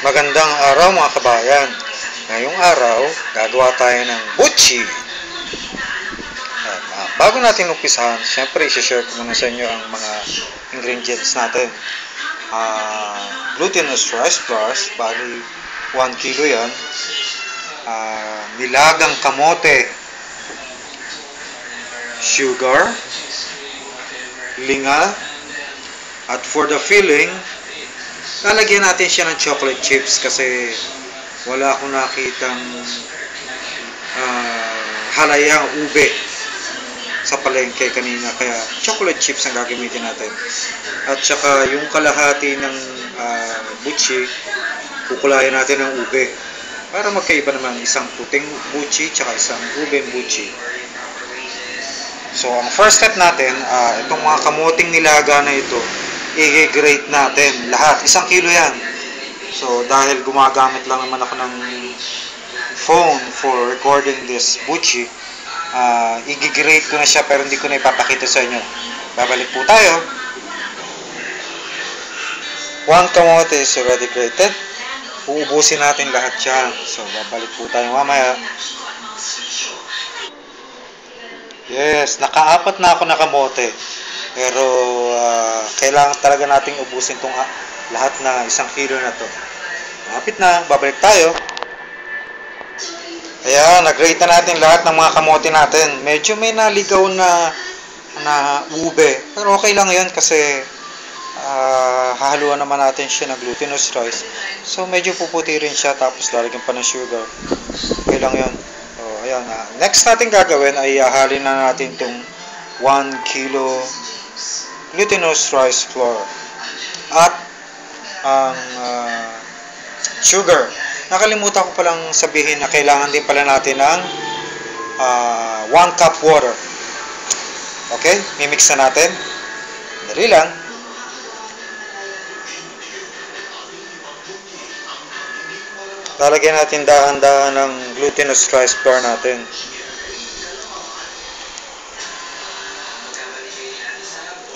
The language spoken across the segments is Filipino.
Magandang araw mga kabayan. Ngayong araw, gagawa tayo ng butchi. Bago natin umpisahan, syempre i-share ko muna sa inyo ang mga ingredients natin. Glutinous rice flour, bali 1 kilo yan. Nilagang kamote, sugar, linga, at for the filling, lalagyan natin siya ng chocolate chips kasi wala akong nakitang halayang ube sa palengke kanina, kaya chocolate chips ang gagamitin natin. At saka yung kalahati ng butchi, kukulayan natin ng ube para magkaiba naman, isang puting butchi tsaka isang ube butchi. So ang first step natin, itong mga kamuting nilaga na ito, i-grate natin lahat, 1 kilo yan. So dahil gumagamit lang naman ako ng phone for recording this butchi, i-grate ko na siya pero hindi ko na ipapakita sa inyo. Babalik po tayo. 1 kamote is already grated. Uubusin natin lahat yan. So babalik po tayo mamaya. Yes, naka-4 na ako na kamote. Pero kailangan talaga nating ubusin itong lahat na 1 kilo na to. Malapit na, babalik tayo. Ayan, nag-grate na natin lahat ng mga kamote natin. Medyo may naligaw na ube. Pero okay lang yan kasi hahaluan naman natin siya ng glutinous rice. So medyo puputi rin siya, tapos lalagyan pa ng sugar. Okay lang yan. So, ayan, next natin gagawin ay hahalin na natin itong 1 kilo glutinous rice flour at ang sugar. Nakalimutan ko palang sabihin na kailangan din pala natin ng 1 cup water. Okay, mimix na natin. Dali lang. Lalagyan natin dahan-dahan ng glutinous rice flour natin.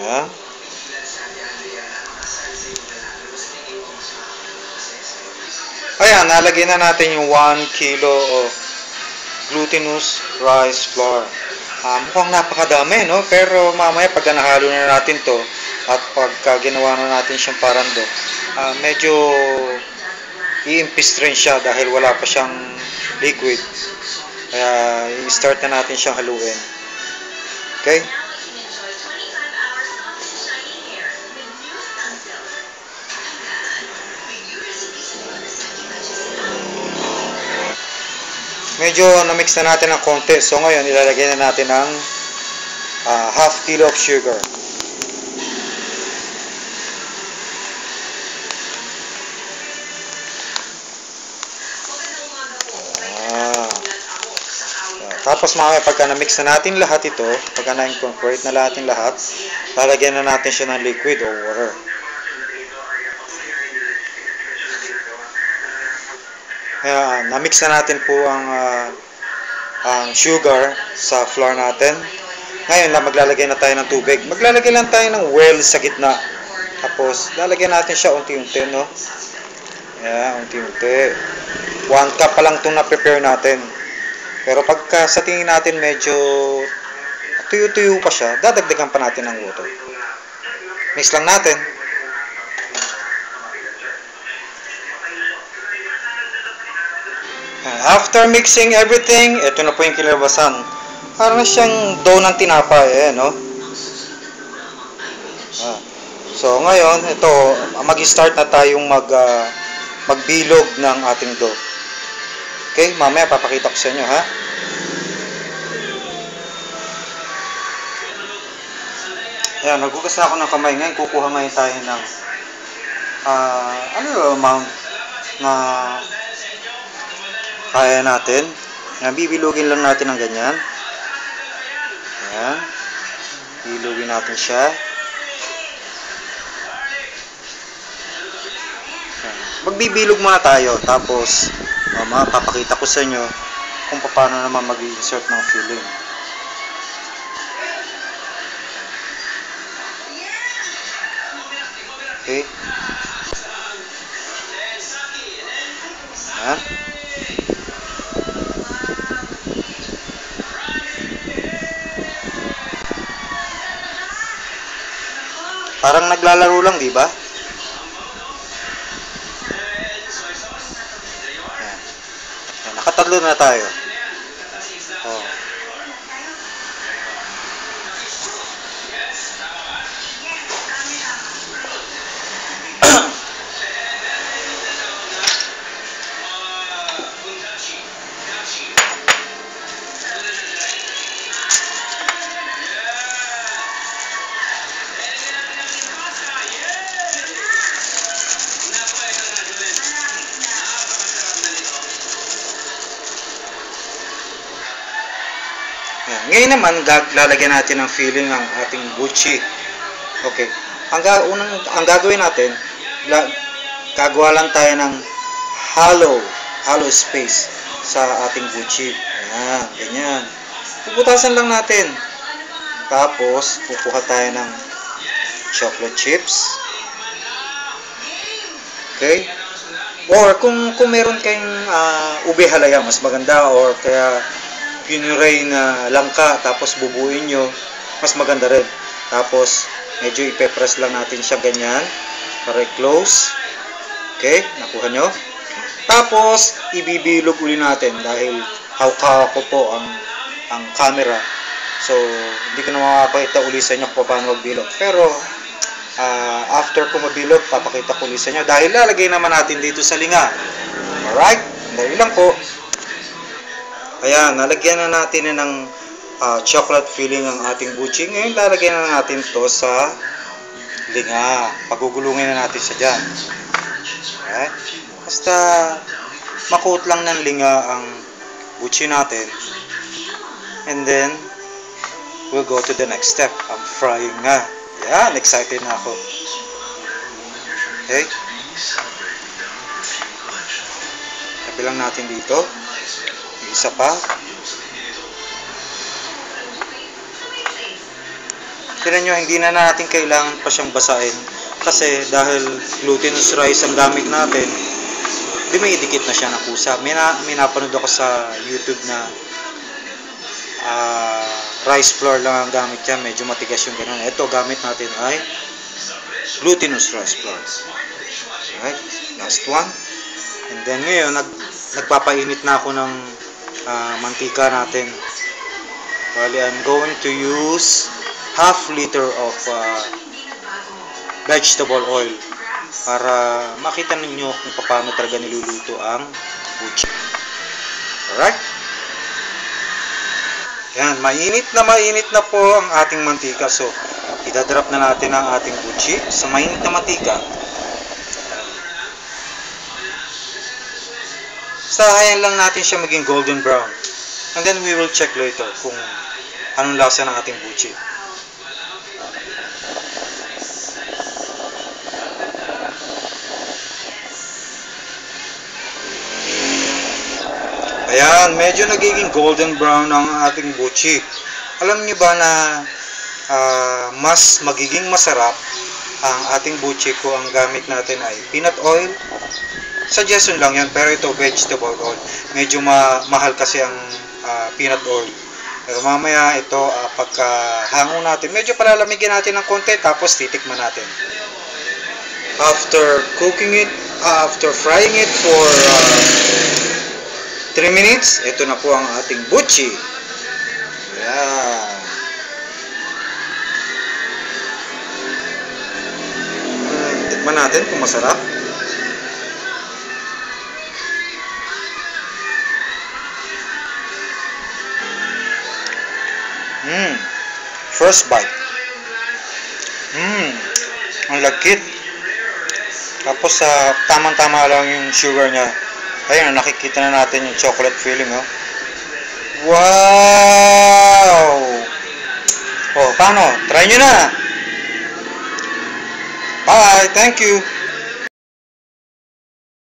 Yan. Ayan, nalagyan na natin yung 1 kilo of glutinous rice flour. Mukhang napakadami, no? Pero mamaya pag nahalo na natin to at pagka ginawa na natin siyang parando, medyo i-impist rin siya dahil wala pa siyang liquid. Kaya i-start na natin siyang haluin. Okay? Medyo na-mix na natin ng konti. So ngayon, ilalagay na natin ng half kilo of sugar. Tapos mamaya pagka na-mix na natin lahat ito, pagka na-incorporate na natin lahat, lalagyan na natin siya ng liquid o water. Kaya na-mix na natin po ang sugar sa flour natin. Ngayon maglalagay na tayo ng tubig. Maglalagay lang tayo ng well sa gitna. Tapos lalagyan natin siya unti-unti, no? Ayan, unti-unti. 1 cup pa lang itong na-prepare natin. Pero pagka sa tingin natin medyo tuyo-tuyo pa siya, dadagdagan pa natin ng water. Mix lang natin. After mixing everything, ito na po yung kinilabasan. Parang siyang dough ng tinapay, no? So ngayon, ito, mag-start na tayong magbilog ng ating dough. Okay, mamaya papakita ko sa inyo, ha? Ayan, naghugas na ako ng kamay. Ngayon, kukuha ngayon tayo ng amount na kaya natin. Bibilugin lang natin ng ganyan. Ayan. Bilugin natin siya. Magbibilog muna tayo. Tapos, papakita ko sa inyo kung paano naman mag-insert ng filling. Okay? Yan. Parang naglalaro lang, di ba? Yan. Yan. Nakatatlo na tayo. Oh. Yan. Ngayon naman, lalagyan natin ng filling ang ating buchi. Okay. Ang gagawin natin, gagawa lang tayo ng hollow space sa ating buchi. Ayan, ganyan. Puputasan lang natin. Tapos, kukuha tayo ng chocolate chips. Okay? Or kung meron kayong ube halaya, mas maganda. Or kaya pinuray na langka, tapos bubuin nyo, mas maganda rin. Tapos, medyo ipe-press lang natin siya ganyan para i-close. Okay? Nakuha nyo? Tapos, ibibilog uli natin dahil hawak ko po ang camera. So, hindi ko na mapapakita uli sa inyo kung paano magbilog. Pero, after ko mabilog, papakita ko uli sa inyo dahil lalagay naman natin dito sa linga. Alright? Dahil lang po. Ayan, nalagyan na natin ng chocolate filling ang ating buchi. Ngayon, lalagyan na natin to sa linga. Pagugulungin na natin siya dyan. Alright? Basta makuot lang ng linga ang buchi natin. And then, we'll go to the next step. I'm frying na. Ayan, excited na ako. Okay? Tabi lang natin dito. Isa pa. Tignan nyo, hindi na natin kailangan pa siyang basahin. Kasi dahil glutinous rice ang gamit natin, hindi may idikit na siya ng kusa. May napanood ako sa YouTube na rice flour lang ang gamit niya. Medyo matigas yung ganun. Ito, gamit natin ay glutinous rice flour. Alright, last one. And then ngayon, nagpapainit na ako ng mantika natin. Bali, I'm going to use half liter of vegetable oil para makita ninyo kung paano talaga niluluto ang buchi. Alright? Yan, mainit na po ang ating mantika. So, idadrop na natin ang ating buchi sa mainit na mantika. Sahayan lang natin siya maging golden brown. And then we will check later kung anong lasa ng ating buchi. Ayan, medyo nagiging golden brown ang ating buchi. Alam niyo ba na mas magiging masarap ang ating buchi kung ang gamit natin ay peanut oil? Suggestion lang yan, pero ito vegetable oil. Medyo mahal kasi ang peanut oil. Pero mamaya ito, pagkahango natin, medyo palalamigin natin ng konti, tapos titikman natin. After cooking it, after frying it for 3 minutes, ito na po ang ating buchi. Ayan. Tikman natin kung masarap. First bite. Ang lagkit. Tapos tamang-tama lang yung sugar niya. Ayun, nakikita na natin yung chocolate filling, oh. Wow! Oh, paano? Try nyo na! Bye! Thank you!